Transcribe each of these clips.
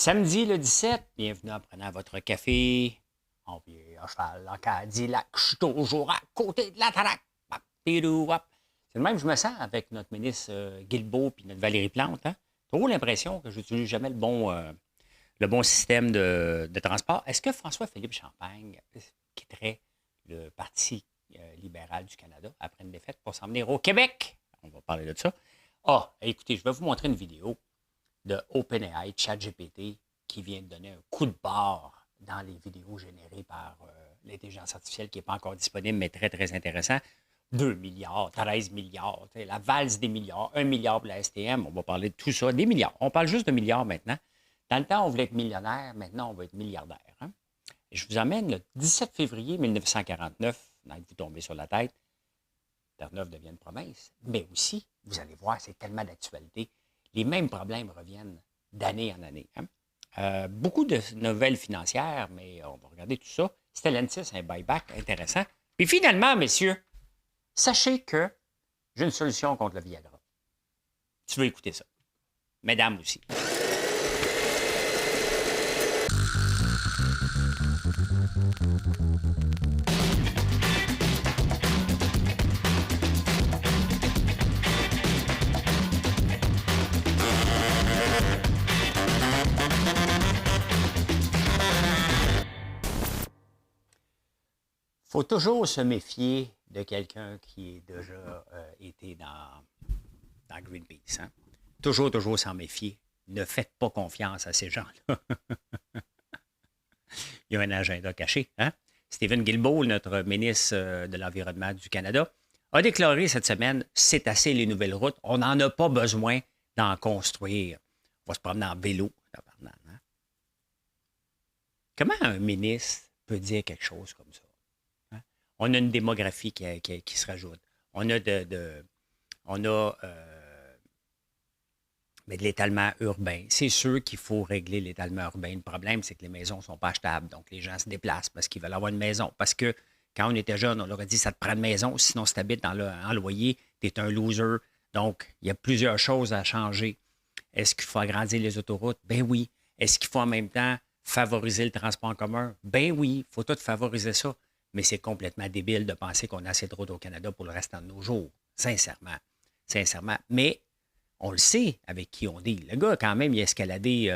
Samedi le 17, bienvenue en prenant votre café. On vient à cheval, en Cadillac, je suis toujours à côté de la tarac. C'est le même que je me sens avec notre ministre Guilbeault et notre Valérie Plante. Hein? Toujours l'impression que je n'utilise jamais le bon système de transport. Est-ce que François-Philippe Champagne quitterait le Parti libéral du Canada après une défaite pour s'en venir au Québec? On va parler de ça. Ah, écoutez, je vais vous montrer une vidéo de OpenAI, ChatGPT, qui vient de donner un coup de barre dans les vidéos générées par l'intelligence artificielle, qui n'est pas encore disponible, mais très, très intéressant. 2 milliards, 13 milliards, la valse des milliards, 1 milliard pour la STM, on va parler de tout ça, des milliards. On parle juste de milliards maintenant. Dans le temps, on voulait être millionnaire, maintenant, on va être milliardaire. Hein? Et je vous emmène le 17 février 1949, vous tombez sur la tête, Terre-Neuve devient une province, mais aussi, vous allez voir, c'est tellement d'actualité, les mêmes problèmes reviennent d'année en année. Hein? Beaucoup de nouvelles financières, mais on va regarder tout ça. Stellantis, un buyback intéressant. Puis finalement, messieurs, sachez que j'ai une solution contre le Viagra. Tu veux écouter ça. Mesdames aussi. Il faut toujours se méfier de quelqu'un qui a déjà été dans Greenpeace. Hein? Toujours, toujours s'en méfier. Ne faites pas confiance à ces gens-là. Il y a un agenda caché. Hein? Stephen Guilbeault, notre ministre de l'Environnement du Canada, a déclaré cette semaine, c'est assez les nouvelles routes, on n'en a pas besoin d'en construire. On va se promener en vélo. Hein? Comment un ministre peut dire quelque chose comme ça? On a une démographie qui se rajoute. On a mais de l'étalement urbain. C'est sûr qu'il faut régler l'étalement urbain. Le problème, c'est que les maisons ne sont pas achetables. Donc, les gens se déplacent parce qu'ils veulent avoir une maison. Parce que quand on était jeune, on leur a dit ça te prend une maison. Sinon, si tu habites en loyer, tu es un loser. Donc, il y a plusieurs choses à changer. Est-ce qu'il faut agrandir les autoroutes? Ben oui. Est-ce qu'il faut en même temps favoriser le transport en commun? Ben oui, il faut tout favoriser ça. Mais c'est complètement débile de penser qu'on a assez de routes au Canada pour le restant de nos jours. Sincèrement. Sincèrement. Mais on le sait avec qui on dit. Le gars, quand même, il a escaladé,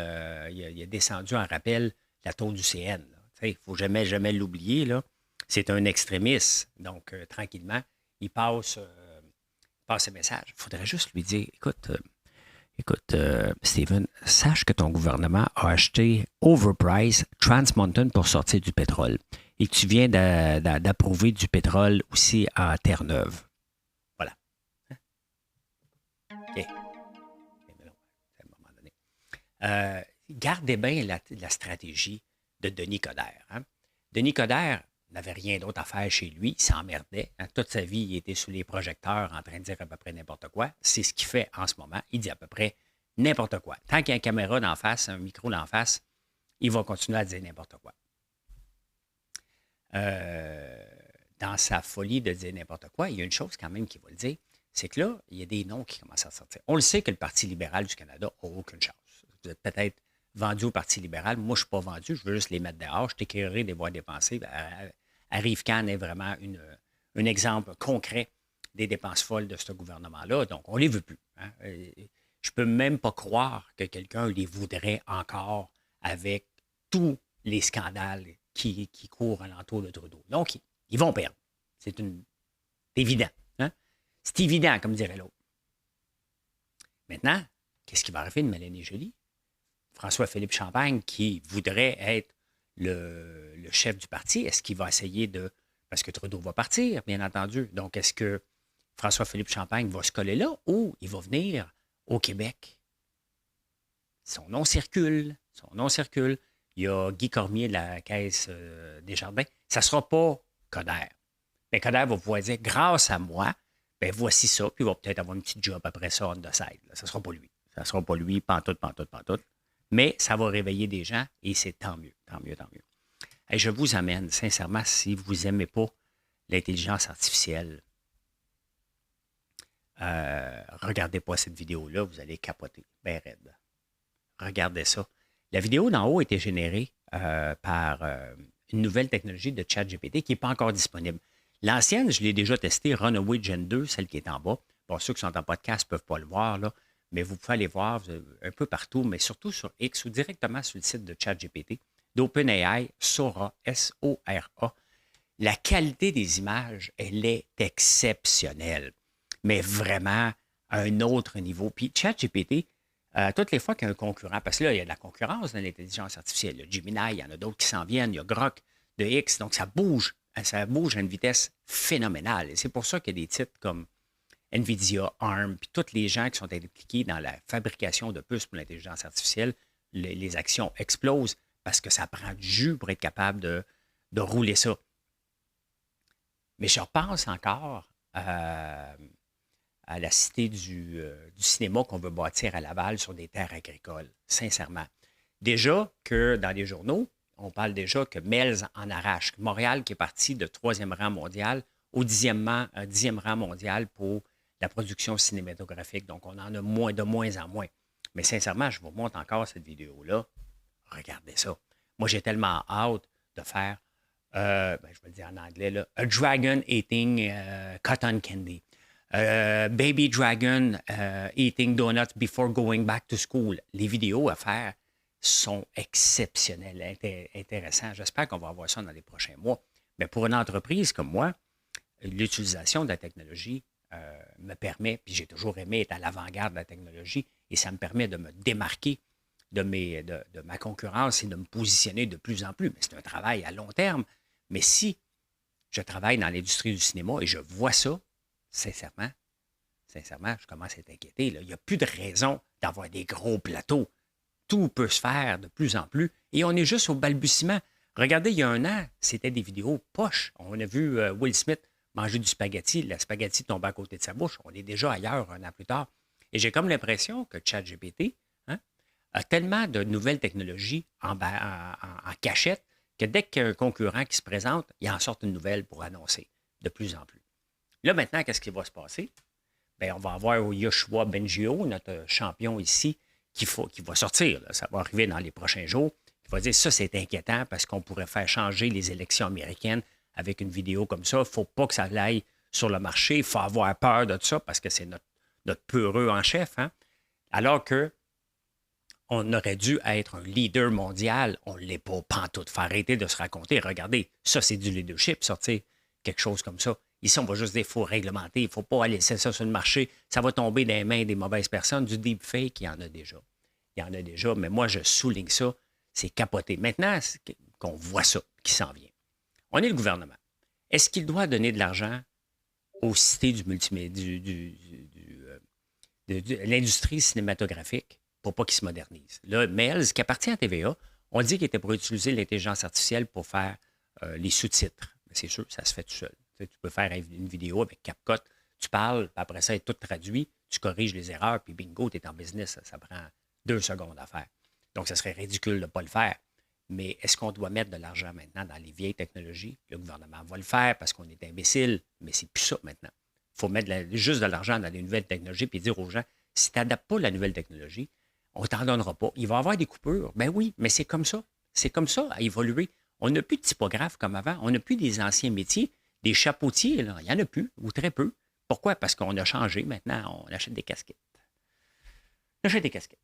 il a descendu en rappel la tour du CN. Il ne faut jamais, jamais l'oublier. Là. C'est un extrémiste. Donc, tranquillement, il passe ce message. Il faudrait juste lui dire, écoute, Stephen, sache que ton gouvernement a acheté overprice Trans Mountain pour sortir du pétrole et que tu viens d'approuver du pétrole aussi à Terre-Neuve. Voilà. OK. À un moment donné. Gardez bien la stratégie de Denis Coderre. Hein? Denis Coderre n'avait rien d'autre à faire chez lui, il s'emmerdait. Hein? Toute sa vie, il était sous les projecteurs en train de dire à peu près n'importe quoi. C'est ce qu'il fait en ce moment. Il dit à peu près n'importe quoi. Tant qu'il y a une caméra d'en face, un micro d'en face, il va continuer à dire n'importe quoi. Dans sa folie de dire n'importe quoi, il y a une chose quand même qu'il va le dire, c'est que là, il y a des noms qui commencent à sortir. On le sait que le Parti libéral du Canada n'a aucune chance. Vous êtes peut-être vendu au Parti libéral. Moi, je ne suis pas vendu. Je veux juste les mettre dehors. Je t'écrirai des voies dépensées. Arrive-Can est vraiment un exemple concret des dépenses folles de ce gouvernement-là. Donc, on ne les veut plus. Hein. Je ne peux même pas croire que quelqu'un les voudrait encore avec tous les scandales qui courent alentour de Trudeau. Donc, ils vont perdre. C'est évident. Hein? C'est évident, comme dirait l'autre. Maintenant, qu'est-ce qui va arriver de Mélanie Joly? François-Philippe Champagne, qui voudrait être le chef du parti, est-ce qu'il va essayer de... Parce que Trudeau va partir, bien entendu. Donc, est-ce que François-Philippe Champagne va se coller là ou il va venir au Québec? Son nom circule. Il y a Guy Cormier de la Caisse Desjardins. Ça ne sera pas Coderre. Mais Coderre va pouvoir dire, grâce à moi, ben voici ça, puis il va peut-être avoir un petit job après ça on the side. Ça ne sera pas lui. Ça ne sera pas lui, pantoute. Mais ça va réveiller des gens et c'est tant mieux. Et je vous amène, sincèrement, si vous n'aimez pas l'intelligence artificielle, regardez pas cette vidéo-là, vous allez capoter. Ben raide. Regardez ça. La vidéo d'en haut a été générée par une nouvelle technologie de ChatGPT qui n'est pas encore disponible. L'ancienne, je l'ai déjà testée, Runaway Gen 2, celle qui est en bas. Bon, ceux qui sont en podcast ne peuvent pas le voir, là, mais vous pouvez aller voir un peu partout, mais surtout sur X ou directement sur le site de ChatGPT, d'OpenAI, Sora, S-O-R-A. La qualité des images, elle est exceptionnelle, mais vraiment à un autre niveau. Puis ChatGPT, toutes les fois qu'il y a un concurrent, parce que là, il y a de la concurrence dans l'intelligence artificielle. Il y a Gemini, il y en a d'autres qui s'en viennent, il y a Grok de X, donc ça bouge à une vitesse phénoménale. Et c'est pour ça qu'il y a des titres comme NVIDIA, ARM, puis tous les gens qui sont impliqués dans la fabrication de puces pour l'intelligence artificielle, les actions explosent parce que ça prend du jus pour être capable de rouler ça. Mais je repense encore à la cité du cinéma qu'on veut bâtir à Laval sur des terres agricoles, sincèrement. Déjà que dans les journaux, on parle déjà que Melz en arrache. Montréal qui est parti de 3e rang mondial au 10e rang mondial pour la production cinématographique. Donc, on en a de moins en moins. Mais sincèrement, je vous montre encore cette vidéo-là. Regardez ça. Moi, j'ai tellement hâte de faire, je vais le dire en anglais, là, A Dragon Eating Cotton Candy. Baby Dragon Eating Donuts Before Going Back to School. Les vidéos à faire sont exceptionnelles, intéressantes. J'espère qu'on va avoir ça dans les prochains mois. Mais pour une entreprise comme moi, l'utilisation de la technologie me permet, puis j'ai toujours aimé être à l'avant-garde de la technologie, et ça me permet de me démarquer de ma concurrence et de me positionner de plus en plus. Mais c'est un travail à long terme. Mais si je travaille dans l'industrie du cinéma et je vois ça, sincèrement, je commence à être inquiété. Là. Il n'y a plus de raison d'avoir des gros plateaux. Tout peut se faire de plus en plus. Et on est juste au balbutiement. Regardez, il y a un an, c'était des vidéos poches. On a vu Will Smith manger du spaghetti. La spaghetti tombait à côté de sa bouche. On est déjà ailleurs un an plus tard. Et j'ai comme l'impression que ChatGPT a tellement de nouvelles technologies en cachette que dès qu'il y a un concurrent qui se présente, il en sort une nouvelle pour annoncer de plus en plus. Là, maintenant, qu'est-ce qui va se passer? Bien, on va avoir Yoshua Bengio, notre champion ici, qui va sortir. Là. Ça va arriver dans les prochains jours. Il va dire ça, c'est inquiétant parce qu'on pourrait faire changer les élections américaines avec une vidéo comme ça. Il ne faut pas que ça aille sur le marché. Il faut avoir peur de ça parce que c'est notre peureux en chef. Hein? Alors que on aurait dû être un leader mondial. On ne l'est pas pantoute. Il faut arrêter de se raconter. Regardez, ça, c'est du leadership, sortir quelque chose comme ça. Ici, on va juste dire qu'il faut réglementer. Il ne faut pas laisser ça sur le marché. Ça va tomber dans les mains des mauvaises personnes. Du deepfake, il y en a déjà. Il y en a déjà, mais moi, je souligne ça. C'est capoté. Maintenant, qu'on voit ça, qui s'en vient. On est le gouvernement. Est-ce qu'il doit donner de l'argent aux cités du multimédia, de l'industrie cinématographique pour pas qu'ils se modernisent? Là, Melz, qui appartient à TVA, on dit qu'il était pour utiliser l'intelligence artificielle pour faire les sous-titres. Mais c'est sûr, ça se fait tout seul. Tu peux faire une vidéo avec CapCut, tu parles, puis après ça, est tout traduit, tu corriges les erreurs, puis bingo, tu es en business. Ça prend 2 secondes à faire. Donc, ça serait ridicule de ne pas le faire. Mais est-ce qu'on doit mettre de l'argent maintenant dans les vieilles technologies? Le gouvernement va le faire parce qu'on est imbécile, mais c'est plus ça maintenant. Il faut mettre juste de l'argent dans les nouvelles technologies puis dire aux gens, si tu n'adaptes pas la nouvelle technologie, on ne t'en donnera pas. Il va y avoir des coupures. Ben oui, mais c'est comme ça. C'est comme ça à évoluer. On n'a plus de typographes comme avant. On n'a plus des anciens métiers. Des chapeautiers, là, il n'y en a plus, ou très peu. Pourquoi? Parce qu'on a changé. Maintenant, on achète des casquettes. On achète des casquettes.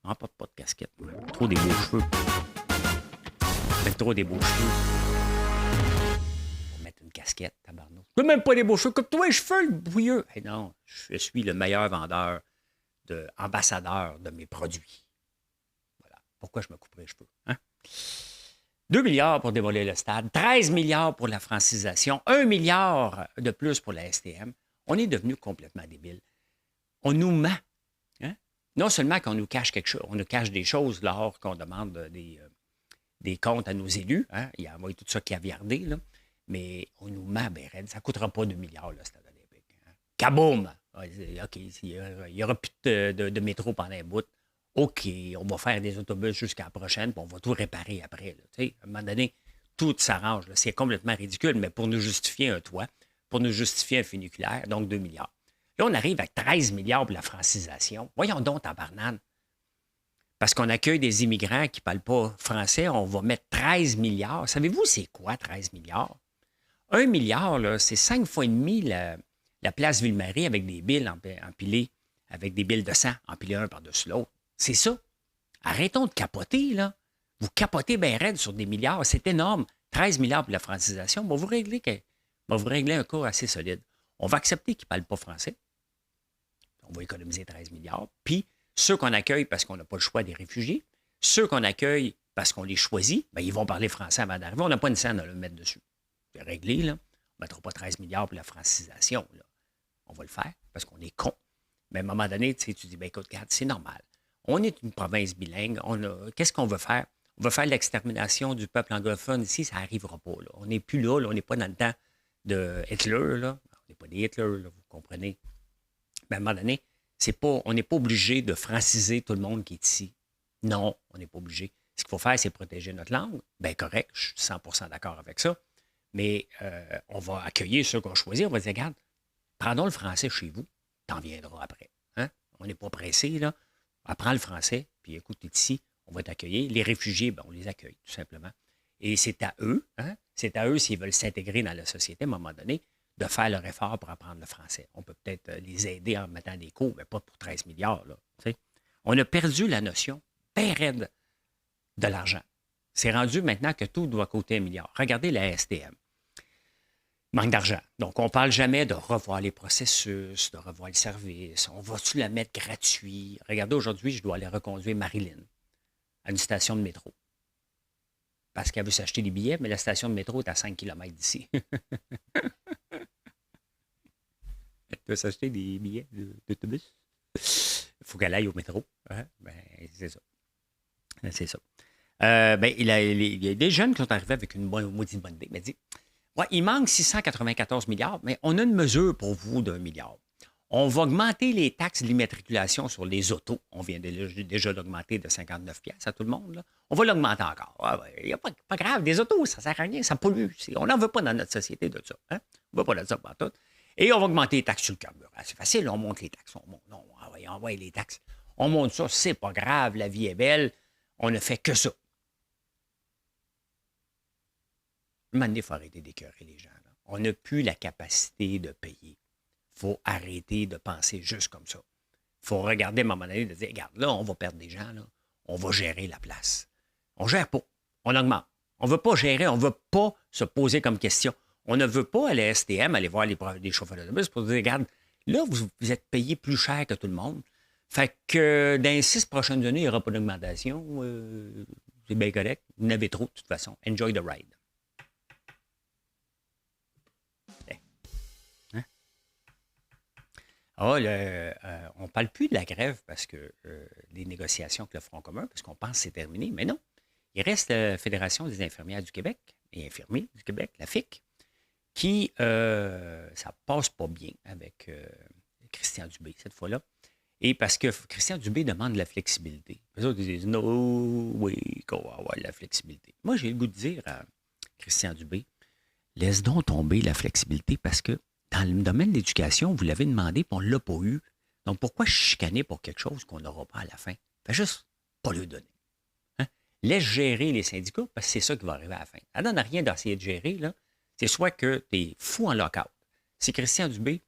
On n'emporte pas de casquettes. Trop des beaux cheveux. Fait trop des beaux cheveux. Pour mettre une casquette, tabarnak. Je peux même pas des beaux cheveux. Comme toi, les cheveux, le bouilleux. Hey non, je suis le meilleur vendeur, ambassadeur de mes produits. Voilà. Pourquoi je me couperais les cheveux? Hein? 2 milliards pour démolir le stade, 13 milliards pour la francisation, 1 milliard de plus pour la STM. On est devenu complètement débile. On nous ment. Hein? Non seulement qu'on nous cache quelque chose, on nous cache des choses lors qu'on demande des comptes à nos élus. Hein? Il y a envoyé tout ça caviardé, là. Mais on nous ment, ben raide. Ça ne coûtera pas 2 milliards, le stade olympique. Hein? Kaboum! OK, il n'y aura plus de métro pendant un bout. OK, on va faire des autobus jusqu'à la prochaine, puis on va tout réparer après. Là. À un moment donné, tout s'arrange. Là. C'est complètement ridicule, mais pour nous justifier un toit, pour nous justifier un funiculaire, donc 2 milliards. Là, on arrive à 13 milliards pour la francisation. Voyons donc, tabarnane. parce qu'on accueille des immigrants qui ne parlent pas français, on va mettre 13 milliards. Savez-vous c'est quoi 13 milliards? 1 milliard, là, c'est 5 fois et demi la place Ville-Marie avec des billes empilées, avec des billes de sang empilées un par-dessus l'autre. C'est ça. Arrêtons de capoter, là. Vous capotez bien raide sur des milliards. C'est énorme. 13 milliards pour la francisation. On va vous régler un cours assez solide. On va accepter qu'ils ne parlent pas français. On va économiser 13 milliards. Puis, ceux qu'on accueille parce qu'on n'a pas le choix des réfugiés, ceux qu'on accueille parce qu'on les choisit, bien, ils vont parler français avant d'arriver. On n'a pas une scène à le mettre dessus. C'est réglé, là. On ne mettra pas 13 milliards pour la francisation, là. On va le faire parce qu'on est con. Mais à un moment donné, tu dis, ben écoute, regarde, c'est normal. On est une province bilingue. Qu'est-ce qu'on veut faire? On veut faire l'extermination du peuple anglophone ici, ça n'arrivera pas. Là. On n'est plus là, on n'est pas dans le temps de Hitler. Là. On n'est pas des Hitler, là, vous comprenez. Mais à un moment donné, on n'est pas obligé de franciser tout le monde qui est ici. Non, on n'est pas obligé. Ce qu'il faut faire, c'est protéger notre langue. Bien correct, je suis 100% d'accord avec ça. Mais on va accueillir ceux qu'on choisit. On va dire, regarde, prenons le français chez vous, t'en viendras après. Hein? On n'est pas pressé, là. Apprends le français, puis écoute, t'es ici, on va t'accueillir. Les réfugiés, ben, on les accueille, tout simplement. Et c'est à eux, c'est à eux, s'ils veulent s'intégrer dans la société à un moment donné, de faire leur effort pour apprendre le français. On peut peut-être les aider en mettant des cours, mais pas pour 13 milliards. Là, t'sais. On a perdu la notion, bien raide, de l'argent. C'est rendu maintenant que tout doit coûter 1 milliard. Regardez la STM. Manque d'argent. Donc, on ne parle jamais de revoir les processus, de revoir le service. On va-tu la mettre gratuit? Regardez, aujourd'hui, je dois aller reconduire Marilyn à une station de métro. Parce qu'elle veut s'acheter des billets, mais la station de métro est à 5 km d'ici. Elle veut s'acheter des billets d'autobus. Il faut qu'elle aille au métro. Hein? Ben, c'est ça. C'est ça. Il y a des jeunes qui sont arrivés avec une maudite bonne idée. Mais dit, ouais, il manque 694 milliards, mais on a une mesure pour vous d'1 milliard. On va augmenter les taxes d'immatriculation sur les autos. On vient déjà d'augmenter de 59 piastres à tout le monde. Là. On va l'augmenter encore. Il n'y a pas grave. Des autos, ça ne sert à rien, ça pollue. On n'en veut pas dans notre société de ça. Hein? On ne veut pas de ça pour tout. Et on va augmenter les taxes sur le carburant. C'est facile, on monte les taxes. On monte. Non, envoie les taxes. On monte ça, c'est pas grave, la vie est belle. On ne fait que ça. Maintenant, il faut arrêter d'écœurer les gens. Là. On n'a plus la capacité de payer. Il faut arrêter de penser juste comme ça. Il faut regarder à un moment donné et dire, regarde, là, on va perdre des gens, là. On va gérer la place. On ne gère pas. On augmente. On ne veut pas gérer, on ne veut pas se poser comme question. On ne veut pas aller à STM, aller voir les chauffeurs d'autobus pour dire, regarde, là, vous êtes payé plus cher que tout le monde. Fait que dans les 6 prochaines années, il n'y aura pas d'augmentation. C'est bien correct. Vous n'avez trop, de toute façon. Enjoy the ride. on ne parle plus de la grève parce que les négociations avec le Front commun, parce qu'on pense que c'est terminé, mais non. Il reste la Fédération des infirmières du Québec et infirmiers du Québec, la FIC, qui, ça passe pas bien avec Christian Dubé cette fois-là. Et parce que Christian Dubé demande de la flexibilité. Les autres disent, no, oui, qu'on va avoir de la flexibilité. Moi, j'ai le goût de dire à Christian Dubé, laisse donc tomber la flexibilité parce que dans le domaine de l'éducation, vous l'avez demandé et on ne l'a pas eu. Donc, pourquoi chicaner pour quelque chose qu'on n'aura pas à la fin? Fait juste pas le donner. Hein? Laisse gérer les syndicats parce que c'est ça qui va arriver à la fin. Ça ne donne rien d'essayer de gérer. Là. C'est soit que tu es fou en lock-out. Si Christian Dubé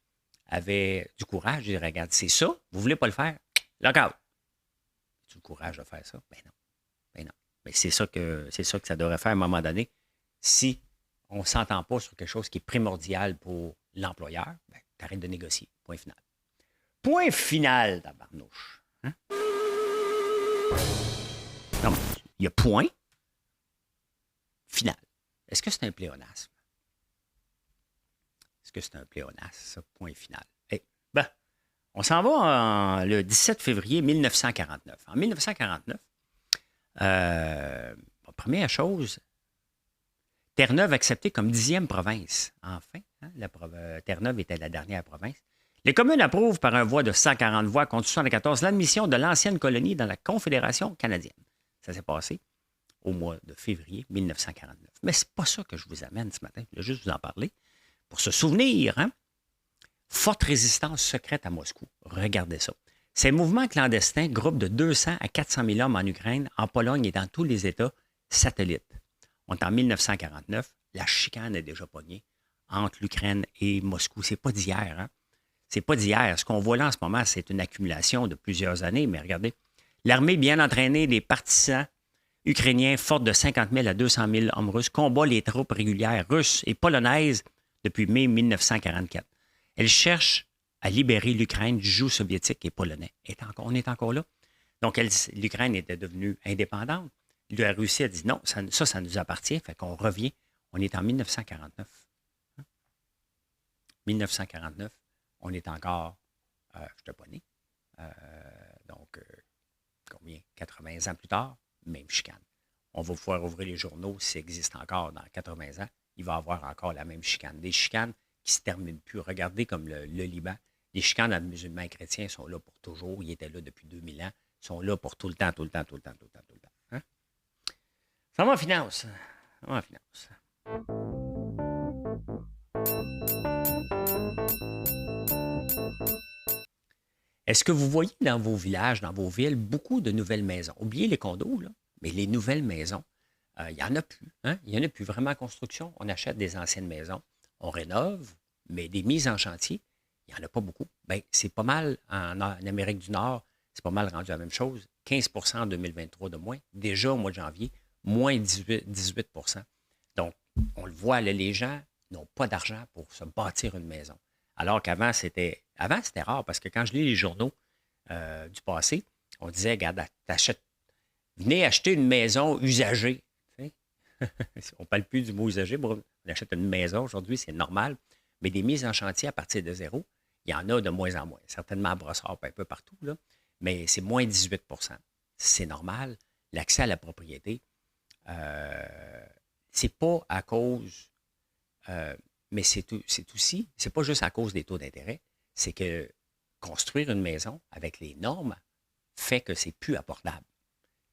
avait du courage, il dirait, regarde, c'est ça, vous ne voulez pas le faire, lock-out. As-tu le courage de faire ça? Ben non. Ben non. Mais c'est ça que ça devrait faire à un moment donné. Si on ne s'entend pas sur quelque chose qui est primordial pour l'employeur, ben, tu arrêtes de négocier. Point final. Point final, tabarnouche. Hein? Non, il y a point final. Est-ce que c'est un pléonasme? Est-ce que c'est un pléonasme, ça? Point final. Hey, ben, on s'en va le 17 février 1949. En 1949, première chose, Terre-Neuve acceptée comme 10e province. Enfin, hein, Terre-Neuve était la dernière province. Les communes approuvent par un vote de 140 voix contre 74 l'admission de l'ancienne colonie dans la Confédération canadienne. Ça s'est passé au mois de février 1949. Mais c'est pas ça que je vous amène ce matin. Je voulais juste vous en parler. Pour se souvenir, hein? Forte résistance secrète à Moscou. Regardez ça. Ces mouvements clandestins groupent de 200 à 400 000 hommes en Ukraine, en Pologne et dans tous les États satellites. On est en 1949, la chicane est déjà pognée entre l'Ukraine et Moscou. C'est pas d'hier, hein? C'est pas d'hier. Ce qu'on voit là en ce moment, c'est une accumulation de plusieurs années, mais regardez. L'armée bien entraînée des partisans ukrainiens, forte de 50 000 à 200 000 hommes russes, combat les troupes régulières russes et polonaises depuis mai 1944. Elle cherche à libérer l'Ukraine du joug soviétique et polonais. On est encore là. Donc, l'Ukraine était devenue indépendante. La Russie a dit non, ça nous appartient, fait qu'on revient. On est en 1949. 1949, on est encore, je n'étais pas né, donc combien? 80 ans plus tard, même chicane. On va pouvoir ouvrir les journaux, si ça existe encore dans 80 ans, il va y avoir encore la même chicane. Des chicanes qui ne se terminent plus. Regardez comme le Liban. Les chicanes entre musulmans et chrétiens sont là pour toujours. Ils étaient là depuis 2000 ans. Ils sont là pour tout le temps, tout le temps, tout le temps, tout le temps, tout le temps. Hein? Ça va en finance. Ça va en finance. Est-ce que vous voyez dans vos villages, dans vos villes, beaucoup de nouvelles maisons? Oubliez les condos, là, mais les nouvelles maisons, il n'y en a plus. Hein? Il n'y en a plus vraiment en construction. On achète des anciennes maisons, on rénove, mais des mises en chantier, il n'y en a pas beaucoup. Bien, c'est pas mal en Amérique du Nord, c'est pas mal rendu la même chose. 15 en 2023 de moins. Déjà au mois de janvier, moins 18 Donc, on le voit, là, les gens n'ont pas d'argent pour se bâtir une maison. Alors qu'avant, c'était rare parce que quand je lis les journaux du passé, on disait, regarde, venez acheter une maison usagée. Tu sais? On ne parle plus du mot usagé, on achète une maison aujourd'hui, c'est normal. Mais des mises en chantier à partir de zéro, il y en a de moins en moins. Certainement à Brossard, un peu partout, là, mais c'est moins 18 C'est normal. L'accès à la propriété, c'est pas à cause, mais c'est aussi, c'est pas juste à cause des taux d'intérêt, c'est que construire une maison avec les normes fait que c'est plus abordable.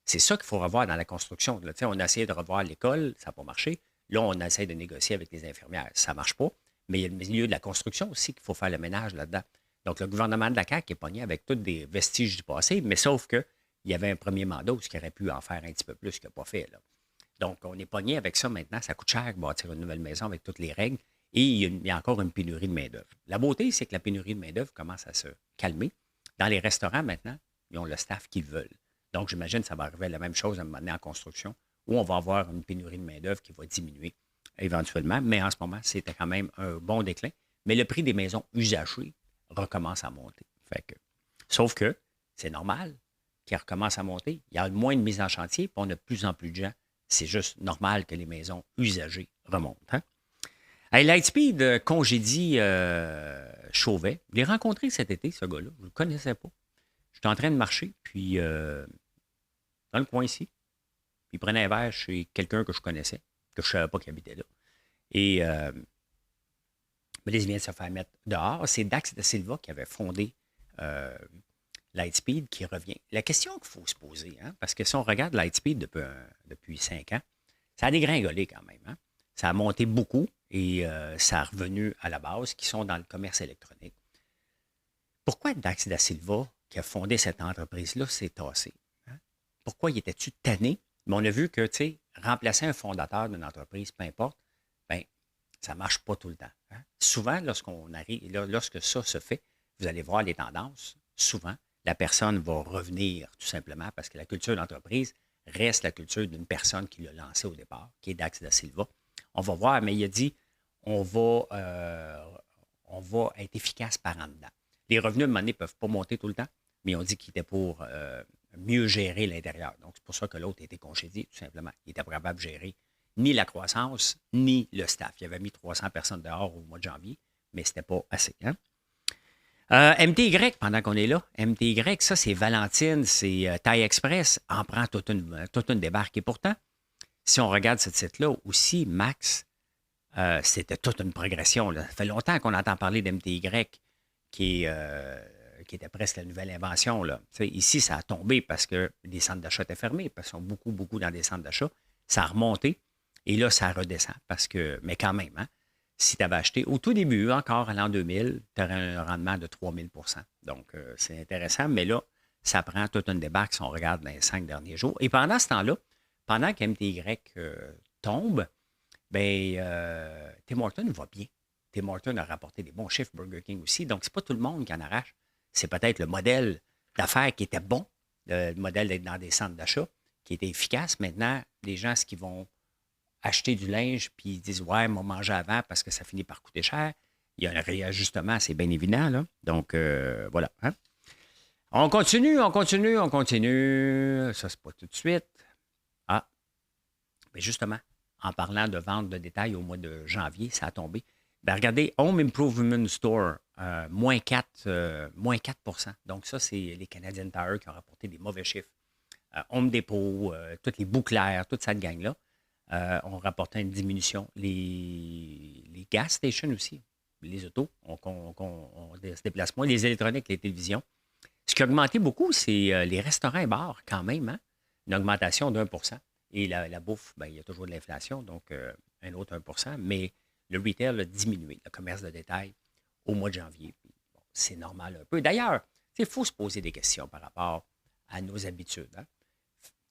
C'est ça qu'il faut revoir dans la construction. Là, on a essayé de revoir l'école, ça n'a pas marché. Là, on essaie de négocier avec les infirmières, ça ne marche pas. Mais il y a le milieu de la construction aussi qu'il faut faire le ménage là-dedans. Donc, le gouvernement de la CAQ est pogné avec tous des vestiges du passé, mais sauf qu'il y avait un premier mandat où il aurait pu en faire un petit peu plus qu'il n'a pas fait. Là. Donc, on est pogné avec ça maintenant. Ça coûte cher de bâtir une nouvelle maison avec toutes les règles. Et il y a encore une pénurie de main-d'œuvre. La beauté, c'est que la pénurie de main-d'œuvre commence à se calmer. Dans les restaurants, maintenant, ils ont le staff qu'ils veulent. Donc, j'imagine que ça va arriver à la même chose à un moment donné en construction, où on va avoir une pénurie de main-d'œuvre qui va diminuer éventuellement. Mais en ce moment, c'était quand même un bon déclin. Mais le prix des maisons usagées recommence à monter. Sauf que c'est normal qu'il recommence à monter. Il y a moins de mise en chantier, puis on a de plus en plus de gens. C'est juste normal que les maisons usagées remontent. Hein? Hey, Lightspeed congédie Chauvet. Je l'ai rencontré cet été, ce gars-là. Je ne le connaissais pas. J'étais en train de marcher, puis dans le coin ici. Puis il prenait un verre chez quelqu'un que je connaissais, que je ne savais pas qu'il habitait là. Et mais là, il vient de se faire mettre dehors. C'est Dax da Silva qui avait fondé Lightspeed qui revient. La question qu'il faut se poser, hein, parce que si on regarde Lightspeed depuis 5 ans, ça a dégringolé quand même. Hein? Ça a monté beaucoup et ça a revenu à la base, qui sont dans le commerce électronique. Pourquoi Dax da Silva, qui a fondé cette entreprise-là, s'est tassé? Hein? Pourquoi il était-tu tanné? Mais on a vu que, tu sais, remplacer un fondateur d'une entreprise, peu importe, bien, ça ne marche pas tout le temps. Hein? Souvent, lorsque ça se fait, vous allez voir les tendances. Souvent, la personne va revenir tout simplement parce que la culture d'entreprise reste la culture d'une personne qui l'a lancé au départ, qui est Dax da Silva. On va voir, mais il a dit on va être efficace par en dedans. Les revenus, à un moment donné, ne peuvent pas monter tout le temps, mais on dit qu'il était pour mieux gérer l'intérieur. Donc, c'est pour ça que l'autre a été congédié, tout simplement. Il n'était pas capable de gérer ni la croissance, ni le staff. Il avait mis 300 personnes dehors au mois de janvier, mais ce n'était pas assez. Hein? MTY, pendant qu'on est là, MTY, ça, c'est Valentine, c'est Taille Express, en prend toute une débarque. Et pourtant, si on regarde ce titre-là, aussi, Max, c'était toute une progression. Là. Ça fait longtemps qu'on entend parler d'MTY, qui était presque la nouvelle invention. Là. Ici, ça a tombé parce que les centres d'achat étaient fermés, parce qu'ils sont beaucoup dans des centres d'achat. Ça a remonté, et là, ça redescend, mais quand même, hein, si tu avais acheté au tout début, encore à l'an 2000, tu aurais un rendement de 3000 %. Donc, c'est intéressant, mais là, ça prend toute une débarque si on regarde dans les 5 derniers jours. Et pendant ce temps-là, pendant qu'MTY tombe, bien, Tim Hortons va bien. Tim Hortons a rapporté des bons chiffres, Burger King aussi. Donc, c'est pas tout le monde qui en arrache. C'est peut-être le modèle d'affaires qui était bon, le modèle d'être dans des centres d'achat, qui était efficace. Maintenant, les gens, ce qu'ils vont acheter du linge, puis ils disent, ouais, m'ont mangé avant parce que ça finit par coûter cher. Il y a un réajustement, c'est bien évident, là. Donc, voilà. Hein? On continue, on continue, on continue. Ça, c'est pas tout de suite. Ah, mais justement, en parlant de vente de détail au mois de janvier, ça a tombé. Ben, regardez, Home Improvement Store, moins 4, moins 4 %. Donc, ça, c'est les Canadian Tire qui ont rapporté des mauvais chiffres. Home Depot, toutes les bouclières, toute cette gang-là ont rapporté une diminution. Les gas stations aussi, les autos, ont se déplacent moins. Les électroniques, les télévisions. Ce qui a augmenté beaucoup, c'est les restaurants et bars, quand même. Hein? Une augmentation d'1 %. Et la bouffe, ben, il y a toujours de l'inflation, donc un autre 1 %. Mais le retail a diminué, le commerce de détail, au mois de janvier. Puis, bon, c'est normal un peu. D'ailleurs, il faut se poser des questions par rapport à nos habitudes. Hein?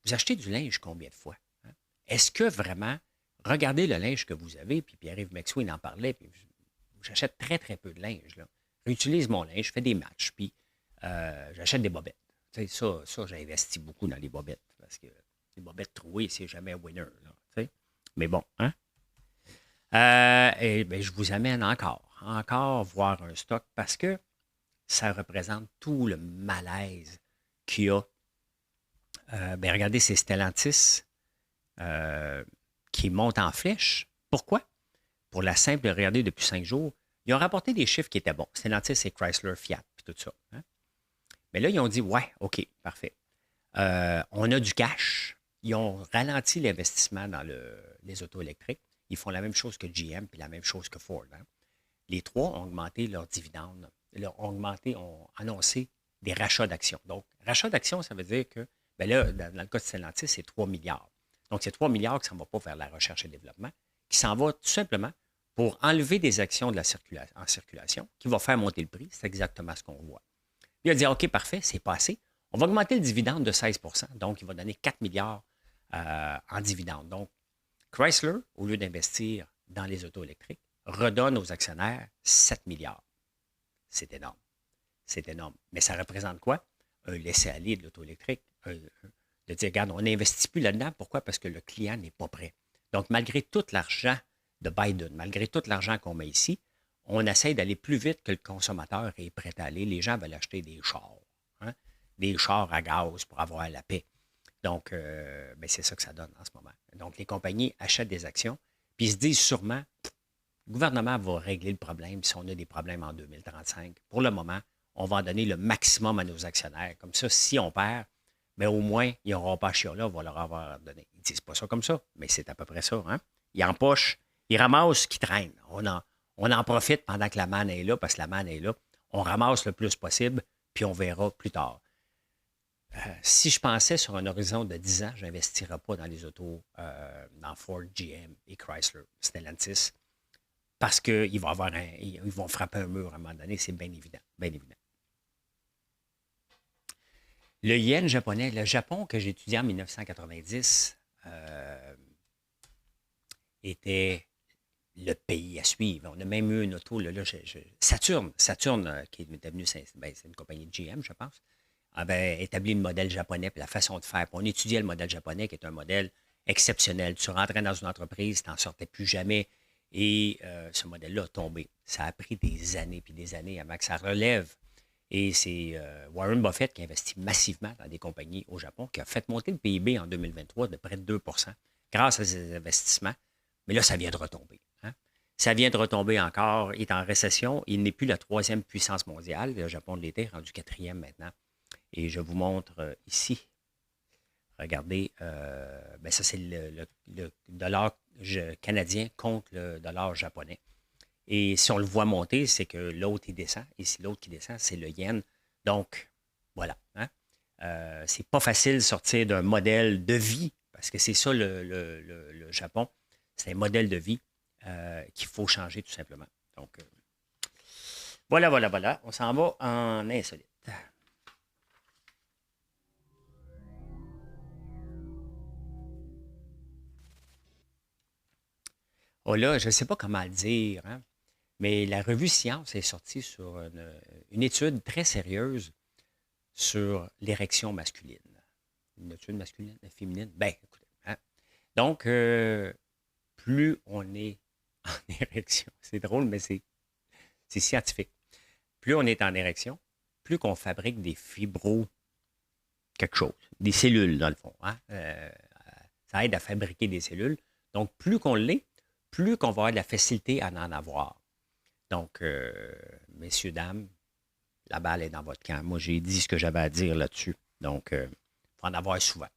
Vous achetez du linge combien de fois? Hein? Est-ce que vraiment, regardez le linge que vous avez, puis Pierre-Yves McSween en parlait, puis j'achète très, très peu de linge. Là. J'utilise mon linge, je fais des matchs, puis j'achète des bobettes. Tu sais, ça j'ai investi beaucoup dans les bobettes, parce que les bobettes trouées, c'est jamais un winner. Là, tu sais. Mais bon, hein? Et bien, je vous amène encore voir un stock, parce que ça représente tout le malaise qu'il y a. Ben, regardez, c'est Stellantis qui monte en flèche. Pourquoi? Pour la simple, regardez, depuis 5 jours, ils ont rapporté des chiffres qui étaient bons. Stellantis et Chrysler, Fiat, puis tout ça. Hein? Mais là, ils ont dit, ouais, OK, parfait. On a du cash. Ils ont ralenti l'investissement dans les autos électriques. Ils font la même chose que GM puis la même chose que Ford. Hein? Les trois ont augmenté leurs dividendes. Ont annoncé des rachats d'actions. Donc, rachat d'actions, ça veut dire que, bien là, dans le cas de Stellantis, c'est 3 milliards. Donc, c'est 3 milliards qui ne s'en va pas vers la recherche et développement, qui s'en va tout simplement pour enlever des actions en circulation, qui va faire monter le prix. C'est exactement ce qu'on voit. Il a dit, OK, parfait, c'est pas assez. On va augmenter le dividende de 16 %. Donc, il va donner 4 milliards en dividende. Donc, Chrysler, au lieu d'investir dans les autos électriques, redonne aux actionnaires 7 milliards. C'est énorme. C'est énorme. Mais ça représente quoi? Un laisser-aller de l'auto électrique. De dire, regarde, on n'investit plus là-dedans. Pourquoi? Parce que le client n'est pas prêt. Donc, malgré tout l'argent de Biden, malgré tout l'argent qu'on met ici, on essaie d'aller plus vite que le consommateur est prêt à aller. Les gens veulent acheter des chars. Hein? Des chars à gaz pour avoir la paix. Donc, ben c'est ça que ça donne en ce moment. Donc, les compagnies achètent des actions, puis ils se disent sûrement, le gouvernement va régler le problème si on a des problèmes en 2035. Pour le moment, on va en donner le maximum à nos actionnaires. Comme ça, si on perd, bien, au moins, ils n'auront pas chier là, on va leur avoir donné. Ils ne disent pas ça comme ça, mais c'est à peu près ça. Hein? Ils empochent, ils ramassent ce qui traîne. On en profite pendant que la manne est là, parce que la manne est là. On ramasse le plus possible, puis on verra plus tard. Si je pensais sur un horizon de 10 ans, je n'investirais pas dans les autos, dans Ford, GM et Chrysler, Stellantis, parce qu'ils vont frapper un mur à un moment donné, c'est bien évident, bien évident. Le yen japonais, le Japon que j'ai étudié en 1990 était le pays à suivre. On a même eu une auto, Saturn, qui était venu, c'est une compagnie de GM, je pense, avait établi le modèle japonais et la façon de faire. Puis on étudiait le modèle japonais, qui est un modèle exceptionnel. Tu rentrais dans une entreprise, tu n'en sortais plus jamais. Et ce modèle-là a tombé. Ça a pris des années puis des années avant que ça relève. Et c'est Warren Buffett qui investit massivement dans des compagnies au Japon, qui a fait monter le PIB en 2023 de près de 2 grâce à ces investissements. Mais là, ça vient de retomber. Hein? Ça vient de retomber encore. Il est en récession. Il n'est plus la troisième puissance mondiale. Le Japon l'était, rendu quatrième maintenant. Et je vous montre ici. Regardez, ben ça, c'est le dollar canadien contre le dollar japonais. Et si on le voit monter, c'est que l'autre, il descend. Et si l'autre qui descend, c'est le yen. Donc, voilà. Hein? C'est pas facile de sortir d'un modèle de vie, parce que c'est ça le Japon. C'est un modèle de vie. qu'il faut changer tout simplement. Donc, voilà. On s'en va en insolite. Oh là, je ne sais pas comment le dire, hein, mais la revue Science est sortie sur une étude très sérieuse sur l'érection masculine. Une étude masculine, féminine? Ben, écoutez, hein. Donc, plus on est en érection, c'est drôle, mais c'est scientifique. Plus on est en érection, plus qu'on fabrique des fibros, quelque chose, des cellules, dans le fond. Hein? Ça aide à fabriquer des cellules. Donc, plus qu'on l'est, plus qu'on va avoir de la facilité à en avoir. Donc, messieurs, dames, la balle est dans votre camp. Moi, j'ai dit ce que j'avais à dire là-dessus. Donc, il faut en avoir souvent.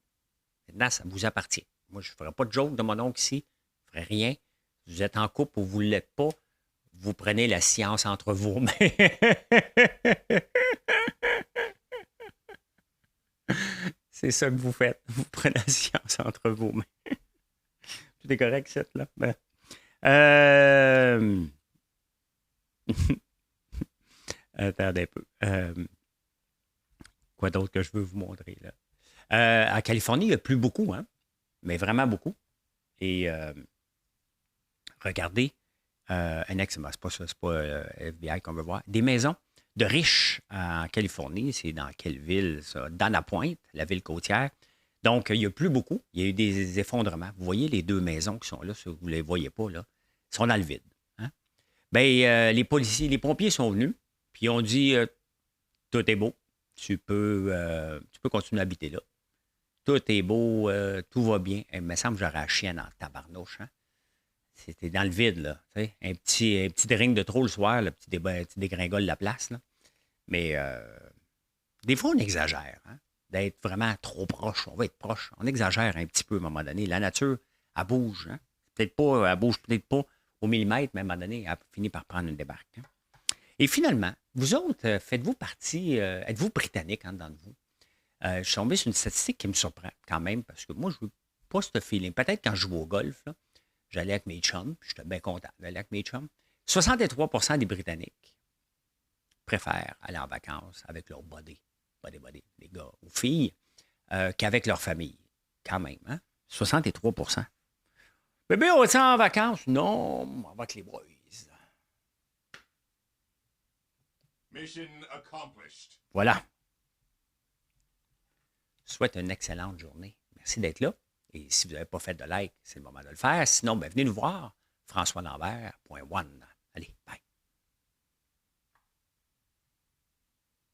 Maintenant, ça vous appartient. Moi, je ne ferai pas de joke de mon oncle ici. Je ne ferai rien. Si vous êtes en couple ou vous ne l'êtes pas, vous prenez la science entre vos mains. C'est ça que vous faites. Vous prenez la science entre vos mains. Tout est correct, cette là? Ben. Attendez un peu. Quoi d'autre que je veux vous montrer là? En Californie, il y a plu beaucoup, hein? Mais vraiment beaucoup. Et regardez, c'est pas ça, c'est pas FBI qu'on veut voir. Des maisons de riches en Californie. C'est dans quelle ville, ça? Dans la Pointe, la ville côtière. Donc, il n'y a plus beaucoup. Il y a eu des effondrements. Vous voyez les deux maisons qui sont là, si vous ne les voyez pas, là, sont dans le vide. Hein? Bien, les policiers, les pompiers sont venus, puis ils ont dit tout est beau, tu peux continuer à habiter là. Tout est beau, tout va bien. Il me semble que j'aurais la chienne en tabarnouche. Hein? C'était dans le vide, là. Un petit drink de trop le soir, le petit dégringole de la place. Là. Mais des fois, on exagère. Hein? D'être vraiment trop proche. On va être proche. On exagère un petit peu à un moment donné. La nature, elle bouge. Hein? Elle bouge peut-être pas au millimètre, mais à un moment donné, elle finit par prendre une débarque. Hein? Et finalement, vous autres, faites-vous partie, êtes-vous britannique en dedans de vous? Je suis tombé sur une statistique qui me surprend quand même, parce que moi, je veux pas ce feeling. Peut-être quand je joue au golf, là, j'allais avec mes chums, puis j'étais bien content d'aller avec mes chums. 63% des Britanniques préfèrent aller en vacances avec leur body, les gars ou filles, qu'avec leur famille. Quand même, hein? 63%. Bébé, on va en vacances? Non, on va avec les boys. Mission accomplished. Voilà. Je souhaite une excellente journée. Merci d'être là. Et si vous n'avez pas fait de like, c'est le moment de le faire. Sinon, venez nous voir. FrançoisLambert.one. Allez, bye.